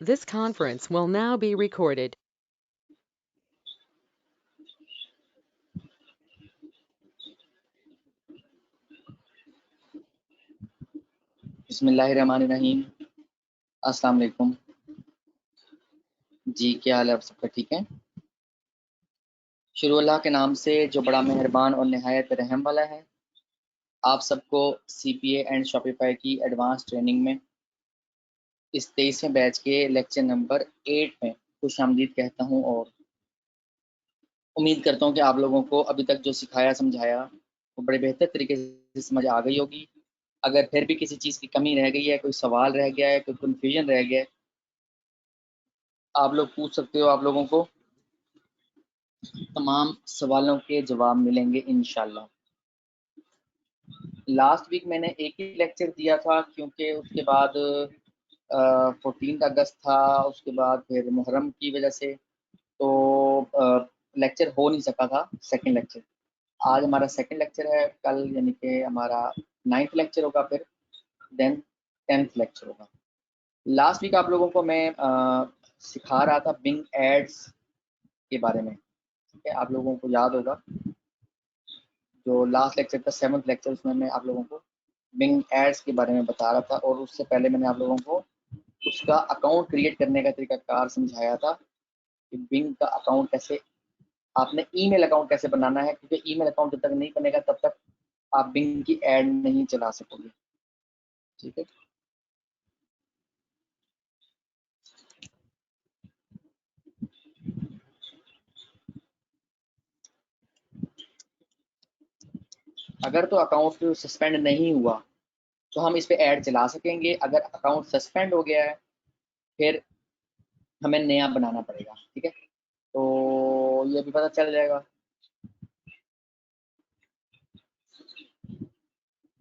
This conference will now be recorded. बिस्मिल्लाहिर्रहमानिर्रहीम। अस्सलाम वालेकुम जी, क्या हाल है आप सबका? ठीक है। शुरू अल्लाह के नाम से जो बड़ा मेहरबान और निहायत रहम वाला है। आप सबको CPA एंड शॉपिफाई की एडवांस ट्रेनिंग में इस 23वें बैच के लेक्चर नंबर 8 में खुश आमदीद कहता हूँ और उम्मीद करता हूँ कि आप लोगों को अभी तक जो सिखाया समझाया वो बड़े बेहतर तरीके से समझ आ गई होगी। अगर फिर भी किसी चीज़ की कमी रह गई है, कोई सवाल रह गया है, कोई कन्फ्यूजन रह गया है, आप लोग पूछ सकते हो। आप लोगों को तमाम सवालों के जवाब मिलेंगे इंशाल्लाह। लास्ट वीक मैंने एक ही लेक्चर दिया था क्योंकि उसके बाद 14 अगस्त था, उसके बाद फिर मुहर्रम की वजह से तो लेक्चर हो नहीं सका था। सेकंड लेक्चर आज हमारा सेकंड लेक्चर है, कल यानी कि हमारा 9th लेक्चर होगा, फिर देन 10th लेक्चर होगा। लास्ट वीक आप लोगों को मैं सिखा रहा था बिंग एड्स के बारे में। ठीक है, आप लोगों को याद होगा जो लास्ट लेक्चर था 7th लेक्चर, उसमें मैं आप लोगों को बिंग एड्स के बारे में बता रहा था और उससे पहले मैंने आप लोगों को उसका अकाउंट क्रिएट करने का तरीकाकार समझाया था कि बिंग का अकाउंट कैसे, आपने ईमेल अकाउंट कैसे बनाना है, क्योंकि ईमेल अकाउंट जब तक नहीं बनेगा तब तक आप बिंग की एड नहीं चला सकोगे। ठीक है, अगर तो अकाउंट सस्पेंड नहीं हुआ तो हम इस पे ऐड चला सकेंगे। अगर अकाउंट सस्पेंड हो गया है फिर हमें नया बनाना पड़ेगा। ठीक है, तो ये भी पता चल जाएगा।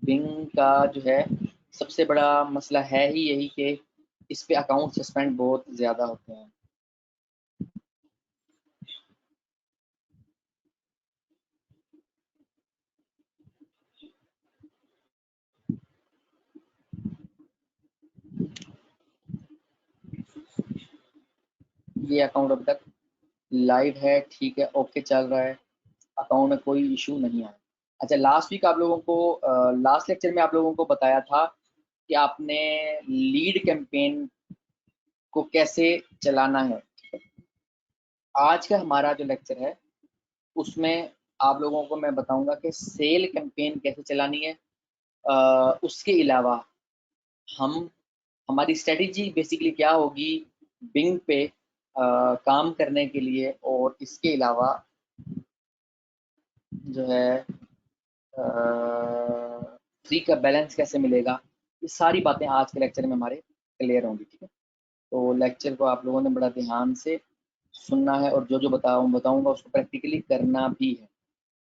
बिंग का जो है सबसे बड़ा मसला है ही यही कि इस पे अकाउंट सस्पेंड बहुत ज़्यादा होते हैं। ये अकाउंट अभी तक लाइव है, ठीक है, ओके चल रहा है, अकाउंट में कोई इशू नहीं आया। अच्छा, लास्ट वीक आप लोगों को लास्ट लेक्चर में आप लोगों को बताया था कि आपने लीड कैंपेन को कैसे चलाना है। आज का हमारा जो लेक्चर है उसमें आप लोगों को मैं बताऊंगा कि सेल कैंपेन कैसे चलानी है। उसके अलावा हम हमारी स्ट्रेटेजी बेसिकली क्या होगी बिंग पे काम करने के लिए, और इसके अलावा जो है फ्री का बैलेंस कैसे मिलेगा, ये सारी बातें आज के लेक्चर में हमारे क्लियर होंगी। ठीक है, तो लेक्चर को आप लोगों ने बड़ा ध्यान से सुनना है और जो जो बताऊंगा उसको प्रैक्टिकली करना भी है,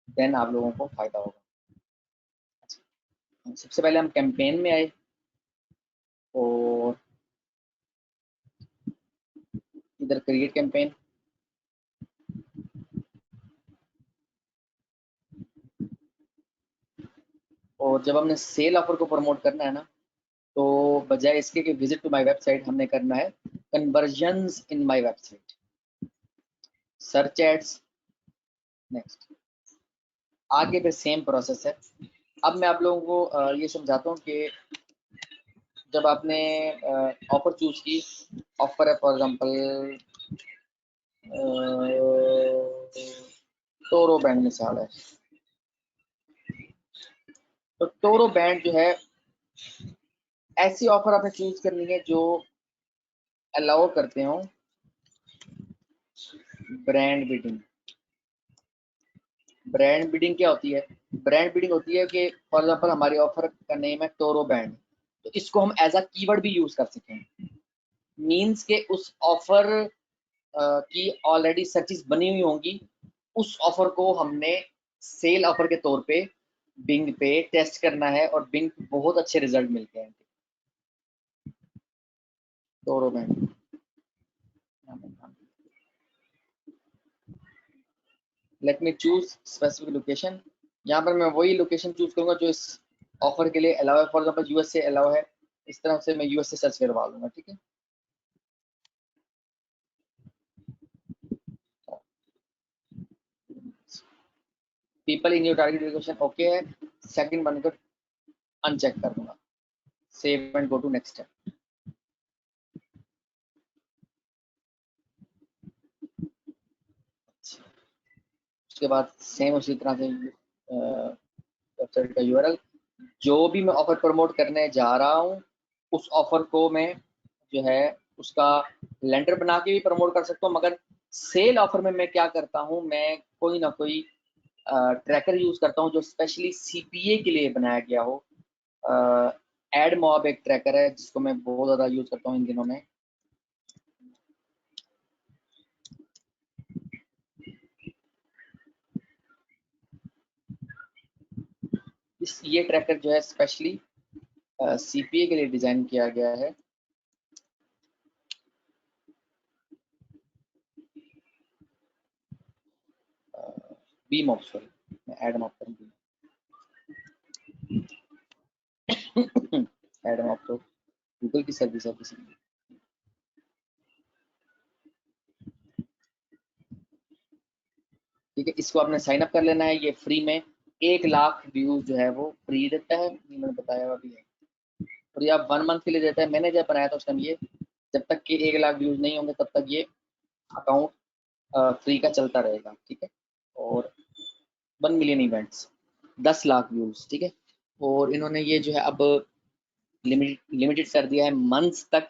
देन आप लोगों को फायदा होगा। अच्छा, सबसे पहले हम कैंपेन में आए और इधर क्रिएट कैंपेन, और जब हमने सेल ऑफर को प्रमोट करना है ना, तो बजाय इसके कि विजिट टू माय वेबसाइट, हमने करना है conversions in my website, search ads, next, आगे फिर सेम प्रोसेस है। अब मैं आप लोगों को ये समझाता हूँ कि जब आपने ऑफर चूज की, ऑफर है फॉर एग्जांपल टोरो बैंड मिसाल है, तो टोरो बैंड जो है ऐसी ऑफर आपने चूज करनी है जो अलाउ करते हो ब्रांड बिडिंग। ब्रांड बिडिंग क्या होती है? ब्रांड बिडिंग होती है कि फॉर एग्जांपल हमारी ऑफर का नेम है टोरो बैंड, तो इसको हम एज अ कीवर्ड भी यूज कर सकें। मींस के उस ऑफर की ऑलरेडी सर्चेस बनी हुई होंगी, उस ऑफर को हमने सेल ऑफर के तौर पे बिंग पे टेस्ट करना है और बिंग बहुत अच्छे रिजल्ट मिलते हैं। Toro band, let me choose specific location. यहाँ पर मैं वही लोकेशन चूज करूंगा जो इस ऑफर के लिए अलाउ है। फॉर एग्जांपल यूएस से अलाउ है, इस तरह से मैं यूएस से सर्च करवा लूंगा। ठीक है, people in your target location okay है, सेकंड वन को अनचेक कर दूंगा, save and go to next step. उसके बाद सेम उसी तरह से वेबसाइट का यूआरएल, जो भी मैं ऑफर प्रमोट करने जा रहा हूँ उस ऑफर को मैं जो है उसका लेंडर बना के भी प्रमोट कर सकता हूँ, मगर सेल ऑफर में मैं क्या करता हूँ, मैं कोई ना कोई ट्रैकर यूज करता हूँ जो स्पेशली सीपीए के लिए बनाया गया हो। एड मॉब एक ट्रैकर है जिसको मैं बहुत ज़्यादा यूज करता हूँ इन दिनों में। ये ट्रैकर जो है स्पेशली सीपीए के लिए डिजाइन किया गया है। बी मॉब, सॉरी मैं एड मॉब करूँगी। एड मॉब तो गूगल की सर्विस है किसी, ठीक है। इसको आपने साइन अप कर लेना है, ये फ्री में 1,00,000 व्यूज जो है वो फ्री देता है, ये मैंने बताया हुआ भी है। और ये आप 1 मंथ के लिए देता है। मैंने जब बनाया था उस टाइम ये जब तक कि 1,00,000 व्यूज नहीं होंगे तब तक ये अकाउंट फ्री का चलता रहेगा, ठीक है। और 1 मिलियन इवेंट्स, 10 लाख व्यूज, ठीक है। और इन्होंने ये जो है अब लिमिटेड कर दिया है मंथ्स तक।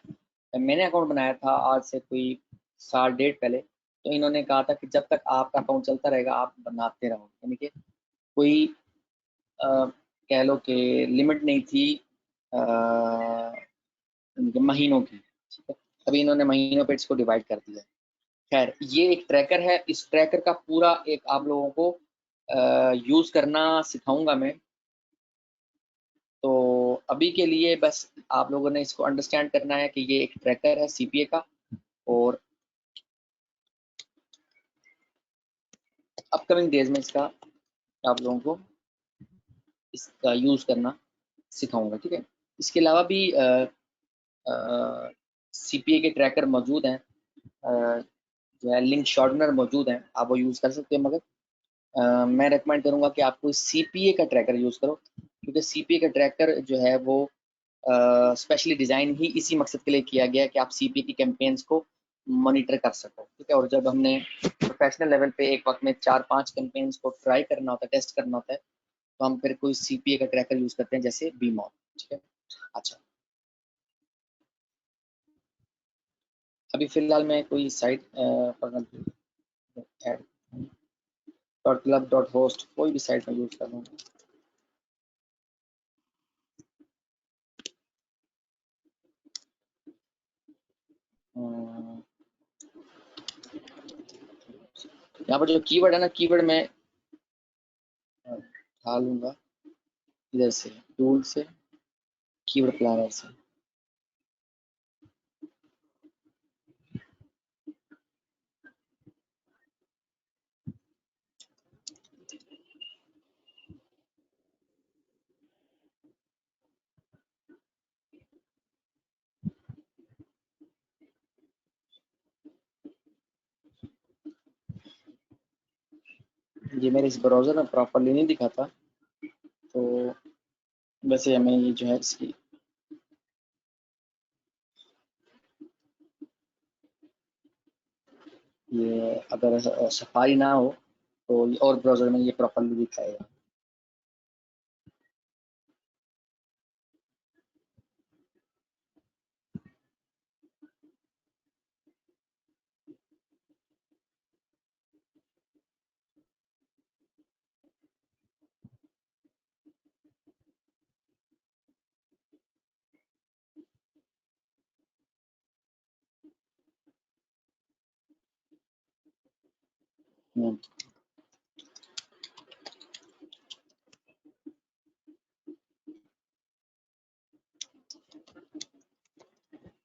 मैंने अकाउंट बनाया था आज से कोई साल डेढ़ पहले, तो इन्होंने कहा था कि जब तक आपका अकाउंट चलता रहेगा आप बनाते रहो, यानी कि कोई कह लो कि लिमिट नहीं थी महीनों की, ठीक है। अभी इन्होंने महीनों पे इसको डिवाइड कर दिया। खैर ये एक ट्रैकर है, इस ट्रैकर का पूरा एक आप लोगों को यूज करना सिखाऊंगा मैं। तो अभी के लिए बस आप लोगों ने इसको अंडरस्टैंड करना है कि ये एक ट्रैकर है सीपीए का, और अपकमिंग डेज में इसका आप लोगों को इसका यूज करना सिखाऊंगा, ठीक है। इसके अलावा भी सीपीए के ट्रैकर मौजूद हैं, जो है लिंक शॉर्टनर मौजूद हैं, आप वो यूज कर सकते हैं, मगर मैं रेकमेंड करूंगा कि आप कोई सीपीए का ट्रैकर यूज करो, क्योंकि सीपीए का ट्रैकर जो है वो स्पेशली डिजाइन ही इसी मकसद के लिए किया गया है कि आप सीपीए की कैंपेन्स को मॉनिटर कर सको, ठीक है। और जब हमने प्रोफेशनल लेवल पे एक वक्त में 4-5 कैंपेन्स को ट्राई करना होता है, टेस्ट करना होता है, तो हम फिर कोई सीपीए का ट्रैकर यूज करते हैं जैसे बीमॉल, ठीक है। अच्छा, अभी फिलहाल मैं कोई साइट ऐड .club.host कोई भी साइट में यूज कर लूँगा। यहाँ पर जो कीवर्ड है ना, कीवर्ड मैं डालूंगा इधर से टूल से, कीवर्ड प्लानर से। ये मेरे इस ब्राउजर में प्रॉपरली नहीं दिखा था, तो वैसे हमें ये जो है इसकी ये अगर सफारी ना हो तो और ब्राउजर में ये प्रॉपरली दिखाएगा।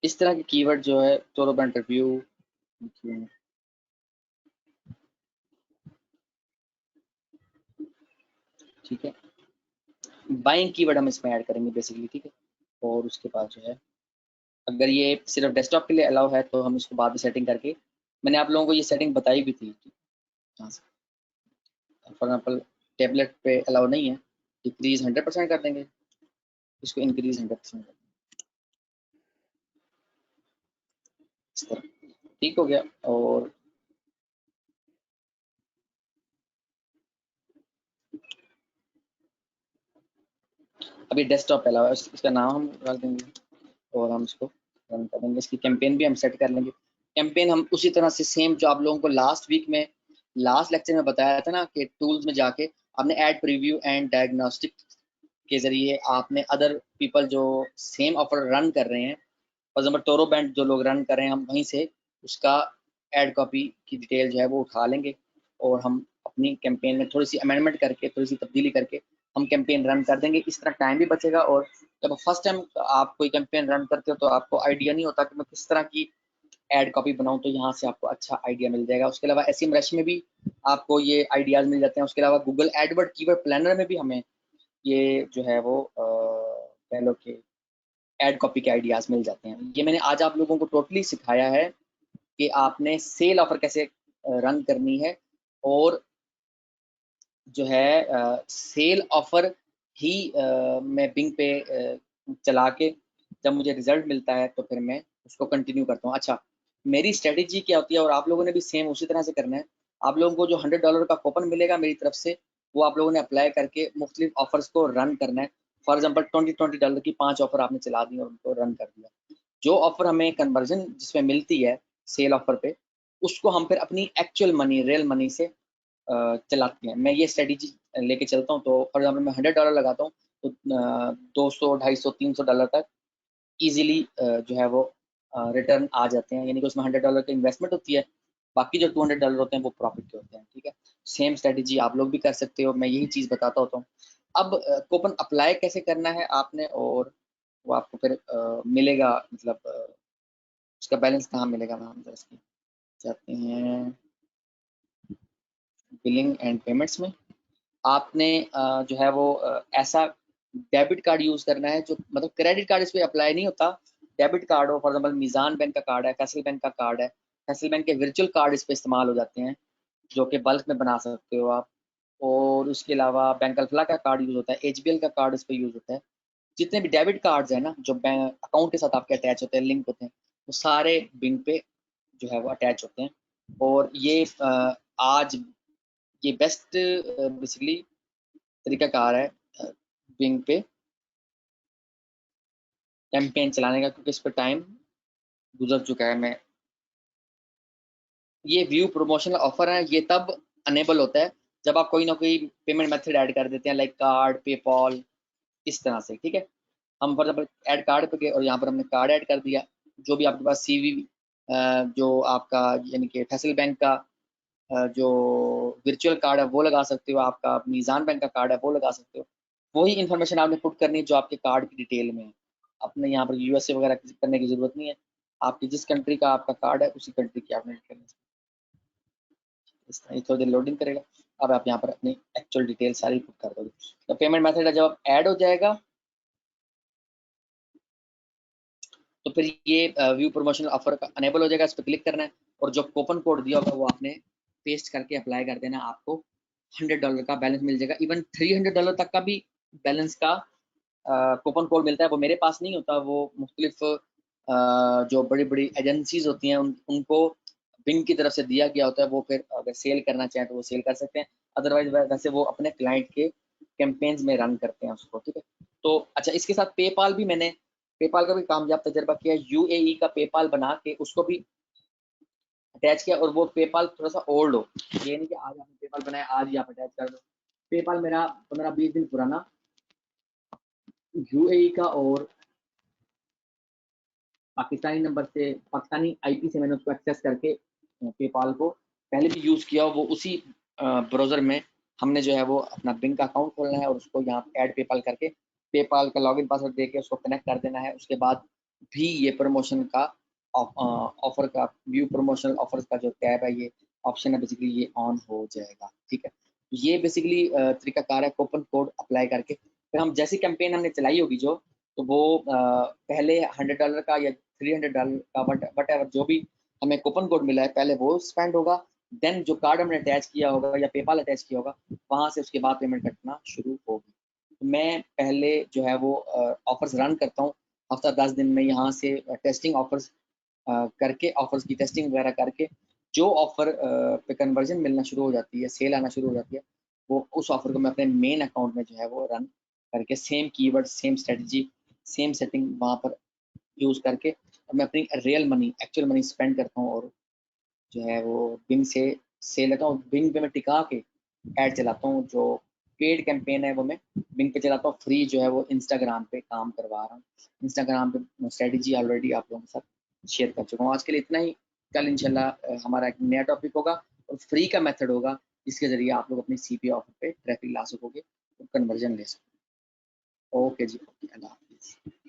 इस तरह के कीवर्ड जो है टूर ऑफ इंटरव्यू, ठीक है। बाइंग कीवर्ड हम इसमें ऐड करेंगे बेसिकली, ठीक है। और उसके बाद जो है अगर ये सिर्फ डेस्कटॉप के लिए अलाउ है तो हम इसको बाद में सेटिंग करके, मैंने आप लोगों को ये सेटिंग बताई भी थी, फॉर एग्जाम्पल टेबलेट पे अलाउ नहीं है, डिक्रीज 100% कर देंगे, इसको इंक्रीज 100% कर देंगे, इस तरह ठीक हो गया। और अभी डेस्कटॉप पे अलावा इसका नाम हम रख देंगे और हम इसको रन करेंगे, इसकी कैंपेन भी हम सेट कर लेंगे। कैंपेन हम उसी तरह से सेम जो आप लोगों को लास्ट वीक में लास्ट लेक्चर में बताया था ना कि टूल्स में जाके आपने ऐड प्रीव्यू एंड डायग्नोस्टिक के जरिए आपने अदर पीपल जो सेम ऑफर रन कर रहे हैं, फॉर एग्जाम्पल टोरो बैंड जो लोग रन कर रहे हैं, हम वहीं से उसका एड कॉपी की डिटेल जो है वो उठा लेंगे और हम अपनी कैंपेन में थोड़ी सी अमेंडमेंट करके, थोड़ी सी तब्दीली करके हम कैंपेन रन कर देंगे। इस तरह टाइम भी बचेगा और जब फर्स्ट टाइम आप कोई कैंपेन रन करते हो तो आपको आइडिया नहीं होता कि मैं किस तरह की एड कॉपी बनाऊं, तो यहाँ से आपको अच्छा आइडिया मिल जाएगा। उसके अलावा एसईएम रश में भी आपको ये आइडियाज मिल जाते हैं। उसके अलावा गूगल एडवर्ड कीवर्ड प्लानर में भी हमें ये जो है वो कह लो कि एड कॉपी के आइडियाज मिल जाते हैं। ये मैंने आज आप लोगों को टोटली सिखाया है कि आपने सेल ऑफर कैसे रन करनी है और जो है सेल ऑफर ही मैं बिंग पे चला के जब मुझे रिजल्ट मिलता है तो फिर मैं उसको कंटिन्यू करता हूँ। अच्छा, मेरी स्ट्रेटेजी क्या होती है और आप लोगों ने भी सेम उसी तरह से करना है। आप लोगों को जो $100 का कूपन मिलेगा मेरी तरफ से, वो आप लोगों ने अप्लाई करके मुख्तलिफ ऑफर्स को रन करना है। फॉर एग्जाम्पल $20 की 5 ऑफर आपने चला दी और उनको रन कर दिया। जो ऑफर हमें कन्वर्जन जिसमें मिलती है सेल ऑफर पे, उसको हम फिर अपनी एक्चुअल मनी, रियल मनी से चलाते हैं। मैं ये स्ट्रेटेजी लेके चलता हूँ। तो फॉर एग्जाम्पल मैं $100 लगाता हूँ तो 200, 250, $300 तक इजीली जो है वो रिटर्न आ जाते हैं, यानी कि उसमें $100 की इन्वेस्टमेंट होती है, बाकी जो $200 होते हैं वो प्रॉफिट के होते हैं। ठीक है, सेम स्ट्रेटेजी आप लोग भी कर सकते हो, मैं यही चीज़ बताता होता हूँ। अब कूपन अप्लाई कैसे करना है आपने, और वो आपको फिर मिलेगा, मतलब उसका बैलेंस कहाँ मिलेगा, हम जरा इसकी जाते हैं बिलिंग एंड पेमेंट्स में। आपने जो है वो ऐसा डेबिट कार्ड यूज करना है जो, मतलब क्रेडिट कार्ड इस पे अप्लाई नहीं होता, डेबिट कार्ड हो, फॉर एग्जाम्पल मीज़ान बैंक का कार्ड है, फैसल बैंक का कार्ड है, फैसल बैंक के वर्चुअल कार्ड इस पे इस्तेमाल हो जाते हैं जो कि बल्क में बना सकते हो आप। और उसके अलावा बैंक अल्फला का कार्ड यूज होता है, एचबीएल का कार्ड इस पे यूज होता है। जितने भी डेबिट कार्ड्स हैं ना जो बैंक अकाउंट के साथ आपके अटैच होते हैं, लिंक होते हैं, वो सारे बिंग पे जो है वो अटैच होते हैं। और ये आज ये बेस्ट बेसिकली तरीकाकार है बिंग पे कैंपेन चलाने का, क्योंकि इस पर टाइम गुजर चुका है। मैं ये व्यू प्रमोशनल ऑफर है, ये तब अनेबल होता है जब आप कोई ना कोई पेमेंट मेथड ऐड कर देते हैं, लाइक कार्ड, पेपॉल, इस तरह से। ठीक है, हम फॉर एग्जाम्पल ऐड कार्ड पे गए और यहाँ पर हमने कार्ड ऐड कर दिया। जो भी आपके पास सीवी जो आपका यानी कि फैसल बैंक का जो वर्चुअल कार्ड है वो लगा सकते हो, आपका मीज़ान बैंक का कार्ड है वो लगा सकते हो। वही इन्फॉर्मेशन आपने पुट करनी है जो आपके कार्ड की डिटेल में है। अपने यहाँ पर यूएसए वगैरह करने की जरूरत नहीं है, आपकी जिस कंट्री का आपका कार्ड है उसी कंट्री की आपने करनी है। इस तरह थोड़ी देर लोडिंग करेगा। अब आप यहाँ पर अपनी एक्चुअल डिटेल सारी पुट कर दोगे तो पेमेंट मेथड जब ऐड हो जाएगा तो फिर ये व्यू प्रमोशनल ऑफर का अनेबल हो जाएगा। इस पर क्लिक करना है और जो कूपन कोड दिया होगा वो आपने पेस्ट करके अप्लाई कर देना, आपको $100 का बैलेंस मिल जाएगा। इवन $300 तक का भी बैलेंस का कूपन कोड मिलता है। वो मेरे पास नहीं होता, वो मुख्तलिफ जो बड़ी बड़ी एजेंसीज होती हैं उनको बिंग की तरफ से दिया गया होता है। वो फिर अगर सेल करना चाहें तो वो सेल कर सकते हैं, अदरवाइज वैसे वो अपने क्लाइंट के कैंपेन्स में रन करते हैं उसको। ठीक है, तो अच्छा, इसके साथ पेपाल भी मैंने पेपाल का भी कामयाब तजर्बा किया। यूएई का पेपाल बना के उसको भी अटैच किया, और वो पेपाल थोड़ा सा ओल्ड हो, ये नहीं कि आज आपने पेपाल बनाया आज ही आप अटैच कर दो। पेपाल मेरा 15-20 दिन पुराना यूएई का और पाकिस्तानी नंबर से, पाकिस्तानी आईपी से मैंने उसको एक्सेस करके पेपाल को पहले भी यूज़ किया। वो उसी ब्राउज़र में हमने जो है वो अपना बिंग का अकाउंट खोलना है और उसको यहाँ ऐड पेपाल करके पेपाल का लॉगिन पासवर्ड दे के उसको कनेक्ट कर देना है। उसके बाद भी ये प्रमोशन का ऑफर का व्यू प्रमोशनल ऑफर्स का जो टैब है, ये ऑप्शन है, बेसिकली ये ऑन हो जाएगा। ठीक है, ये बेसिकली तरीकाकार है कूपन कोड अप्लाई करके। फिर हम जैसी कैंपेन हमने चलाई होगी जो, तो वो पहले $100 का या $300 का वट एवर जो भी हमें कूपन कोड मिला है, पहले वो स्पेंड होगा। देन जो कार्ड हमने अटैच किया होगा या पेपाल अटैच किया होगा, वहाँ से उसके बाद पेमेंट कटना शुरू होगी। तो मैं पहले जो है वो ऑफर्स रन करता हूँ, हफ्ता 10 दिन में यहाँ से टेस्टिंग ऑफर्स करके, ऑफर्स की टेस्टिंग वगैरह करके, जो ऑफर पे कन्वर्जन मिलना शुरू हो जाती है, सेल आना शुरू हो जाती है, वो उस ऑफर को मैं अपने मेन अकाउंट में जो है वो रन करके same keyword, same strategy, same setting वहाँ पर यूज़ करके और मैं अपनी real money, actual money spend करता हूँ और जो है वो बिंग से लेता हूँ। बिंग पे मैं टिका के ऐड चलाता हूँ, जो पेड कैंपेन है वो मैं बिंग पे चलाता हूँ, फ्री जो है वो इंस्टाग्राम पे काम करवा रहा हूँ। इंस्टाग्राम पे स्ट्रेटजी ऑलरेडी आप लोगों के साथ शेयर कर चुका हूँ। आज के लिए इतना ही। कल इंशाल्लाह हमारा एक नया टॉपिक होगा और फ्री का मेथड होगा, जिसके ज़रिए आप लोग अपनी सीपी ऑफर पे ट्रैफिक ला सकोगे और कन्वर्जन ले सकोगे। ओके जी, ओके, अल्लाह हाफ़िज़।